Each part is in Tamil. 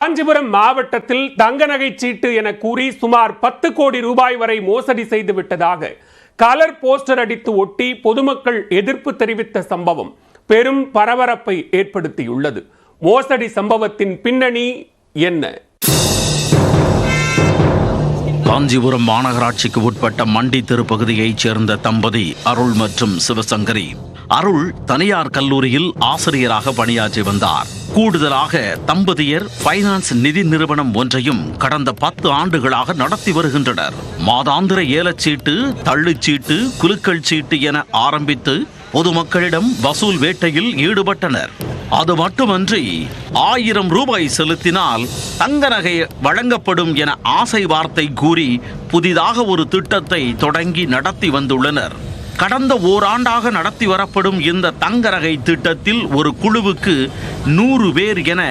காஞ்சிபுரம் மாவட்டத்தில் தங்க நகை சீட்டு என கூறி சுமார் 10 கோடி ரூபாய் வரை மோசடி செய்து விட்டதாக கலர் போஸ்டர் அடித்து ஒட்டி பொதுமக்கள் எதிர்ப்பு தெரிவித்த சம்பவம் பெரும் பரபரப்பை ஏற்படுத்தியுள்ளது. மோசடி சம்பவத்தின் பின்னணி என்ன? காஞ்சிபுரம் மாநகராட்சிக்கு உட்பட்ட மண்டி தெருப்பகுதியைச் சேர்ந்த தம்பதி அருள் மற்றும் சிவசங்கரி. அருள் தனியார் கல்லூரியில் ஆசிரியராக பணியாற்றி வந்தார். கூடுதலாக தம்பதியர் பைனான்ஸ் நிதி நிறுவனம் ஒன்றையும் கடந்த 10 ஆண்டுகளாக நடத்தி வருகின்றனர். மாதாந்திர ஏலச்சீட்டு, தள்ளுச்சீட்டு, குலுக்கல் சீட்டு என ஆரம்பித்து பொதுமக்களிடம் வசூல் வேட்டையில் ஈடுபட்டனர். அது மட்டுமன்றி 1000 ரூபாய் செலுத்தினால் தங்க நகை வழங்கப்படும் என ஆசை வார்த்தை கூறி புதிதாக ஒரு திட்டத்தை தொடங்கி நடத்தி வந்துள்ளனர். கடந்த ஓராண்டாக நடத்தி வரப்படும் இந்த தங்க நகை திட்டத்தில் ஒரு குழுவுக்கு 100 பேர் என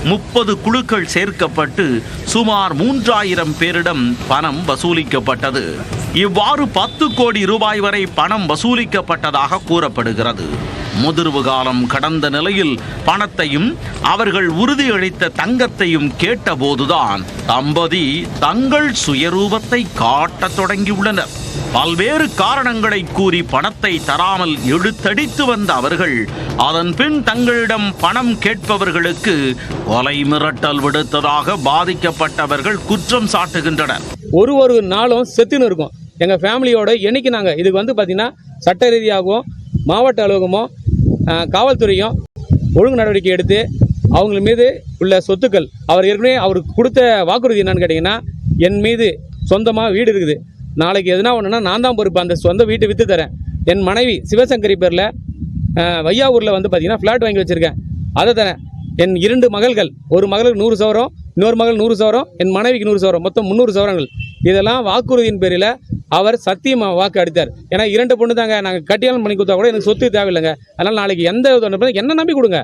30 குழுக்கள் சேர்க்கப்பட்டு சுமார் 3000 பேரிடம் பணம் வசூலிக்கப்பட்டது. இவ்வாறு 10 கோடி ரூபாய் வரை பணம் வசூலிக்கப்பட்டதாக கூறப்படுகிறது. முதிர்வு காலம் கடந்த நிலையில் பணத்தையும் அவர்கள் உறுதியளித்த தங்கத்தையும் கேட்டபோதுதான் தம்பதி தங்கள் சுயரூபத்தை காட்டத் தொடங்கியுள்ளனர். பல்வேறு காரணங்களை கூறி பணத்தை தராமல் இழுத்தடித்து வந்த அவர்கள் அதன் பின் தங்களிடம் பணம் கேட்பவர்களுக்கு கொலை மிரட்டல் விடுத்ததாக பாதிக்கப்பட்டவர்கள் குற்றம் சாட்டுகின்றனர். ஒரு நாளும் செத்துன்னு இருக்கும். எங்கள் ஃபேமிலியோட என்னைக்கு நாங்கள் இதுக்கு பார்த்தீங்கன்னா சட்ட ரீதியாகவும் மாவட்ட அலுவலகமோ காவல்துறையும் ஒழுங்கு நடவடிக்கை எடுத்து அவங்க மீது உள்ள சொத்துக்கள், அவர் ஏற்கனவே அவருக்கு கொடுத்த வாக்குறுதி என்னன்னு கேட்டிங்கன்னா, என் மீது சொந்தமாக வீடு இருக்குது, நாளைக்கு எதுனா ஒன்றுனா நான் தான் பொறுப்பு, அந்த சொந்த வீட்டை விற்று தரேன், என் மனைவி சிவசங்கரி பேரில் வையாவூரில் பார்த்தீங்கன்னா ஃப்ளாட் வாங்கி வச்சுருக்கேன், அதை தரேன், என் 2 மகள்கள், ஒரு மகளுக்கு 100 சவரம், இன்னொரு மகள் 100 சவரம், என் மனைவிக்கு 100 சவரம், மொத்தம் 300 சவரங்கள். இதெல்லாம் வாக்குறுதியின் பேரில் அவர் சத்தியமாக வாக்கு அடித்தார். ஏன்னா 2 பொண்ணு தாங்க, நாங்கள் கட்டியாலும் பண்ணி கொடுத்தா கூட எனக்கு சொத்து தேவையில்லைங்க, அதனால் நாளைக்கு எந்த என்ன நம்பி கொடுங்க,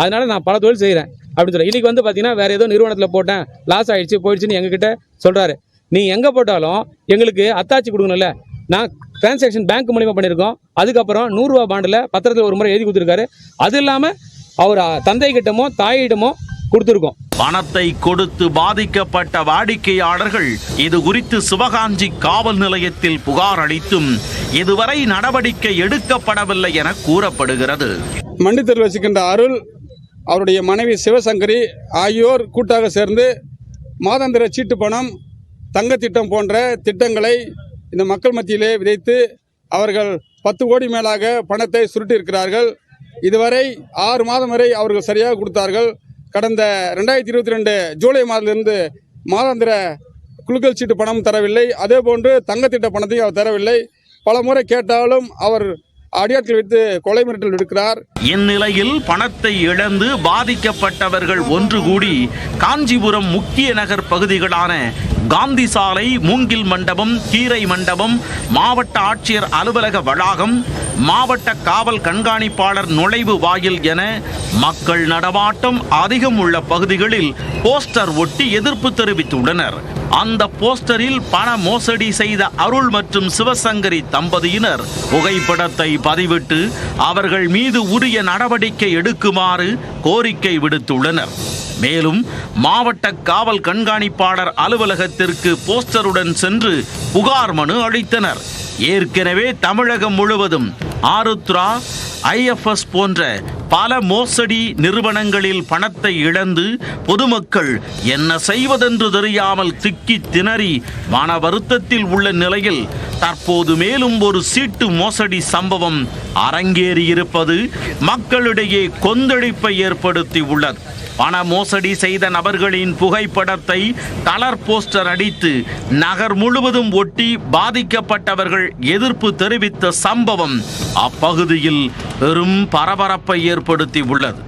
அதனால் நான் பல தொழில் செய்கிறேன் அப்படின்னு சொல்லி இன்றைக்கி பார்த்தீங்கன்னா வேறு ஏதோ நிறுவனத்தில் போட்டேன், லாஸ் ஆகிடுச்சு போயிடுச்சுன்னு எங்ககிட்ட சொல்கிறாரு. நீ எங்கே போட்டாலும் எங்களுக்கு அத்தாச்சி கொடுக்கணும்ல, நான் டிரான்சாக்ஷன் பேங்க் மூலிமா பண்ணியிருக்கோம், அதுக்கப்புறம் 100 ரூபா பாண்டில் பத்திரத்தில் ஒரு முறை எழுதி கொடுத்துருக்காரு, அது இல்லாமல் அவர் தந்தை கிட்டமோ தாயிடமோ கொடுத்துருக்கோம். பணத்தை கொடுத்து பாதிக்கப்பட்ட வாடிக்கையாளர்கள் இது குறித்து சிவகாஞ்சி காவல் நிலையத்தில் புகார் அளித்தும் இதுவரை நடவடிக்கை எடுக்கப்படவில்லை என கூறப்படுகிறது. மண்டித்தெருவில் வசிக்கின்ற அருள், அவருடைய மனைவி சிவசங்கரி ஆகியோர் கூட்டாக சேர்ந்து மாதாந்திர சீட்டு பணம், தங்க திட்டம் போன்ற திட்டங்களை இந்த மக்கள் மத்தியிலே விதைத்து அவர்கள் 10 கோடி மேலாக பணத்தை சுருட்டியிருக்கிறார்கள். இதுவரை 6 மாதம் வரை அவர்கள் சரியாக கொடுத்தார்கள். கடந்த 2022 ஜூலை மாதத்திலிருந்து மாதாந்திர குலுக்கல் சீட்டு பணம் தரவில்லை, அதே போன்று தங்க திட்ட பணத்தையும் அவர் தரவில்லை. பல முறை கேட்டாலும் அவர் அடியாட்கள் வைத்து கொலை மிரட்டல் விடுக்கிறார். இந்நிலையில் பணத்தை இழந்து பாதிக்கப்பட்டவர்கள் ஒன்று கூடி காஞ்சிபுரம் முக்கிய நகர் பகுதிகளான காந்தி சாலை, மூங்கில் மண்டபம், கீரை மண்டபம், மாவட்ட ஆட்சியர் அலுவலக வளாகம், மாவட்ட காவல் கண்காணிப்பாளர் நுழைவு வாயில் என மக்கள் நடமாட்டம் அதிகம் உள்ள பகுதிகளில் போஸ்டர் ஒட்டி எதிர்ப்பு தெரிவித்துள்ளனர். அந்த போஸ்டரில் பண மோசடி செய்த அருள் மற்றும் சிவசங்கரி தம்பதியினர் புகைப்படத்தை பதிவிட்டு அவர்கள் மீது உரிய நடவடிக்கை எடுக்குமாறு கோரிக்கை விடுத்துள்ளனர். மேலும் மாவட்ட காவல் கண்காணிப்பாளர் அலுவலகத்திற்கு போஸ்டருடன் சென்று புகார் மனு அளித்தனர். ஏற்கனவே தமிழகம் முழுவதும் ஆருத்ரா, IFS போன்ற பல மோசடி நிறுவனங்களில் பணத்தை இழந்து பொதுமக்கள் என்ன செய்வதென்று தெரியாமல் திக்கி திணறி மன வருத்தத்தில் உள்ள நிலையில் தற்போது மேலும் ஒரு சீட்டு மோசடி சம்பவம் அரங்கேறியிருப்பது மக்களிடையே கொந்தளிப்பை ஏற்படுத்தி உள்ளது. பண மோசடி செய்த நபர்களின் புகைப்படத்தை கலர் போஸ்டர் அடித்து நகர் முழுவதும் ஒட்டி பாதிக்கப்பட்டவர்கள் எதிர்ப்பு தெரிவித்த சம்பவம் அப்பகுதியில் பெரும் பரபரப்பை ஏற்படுத்தி உள்ளது.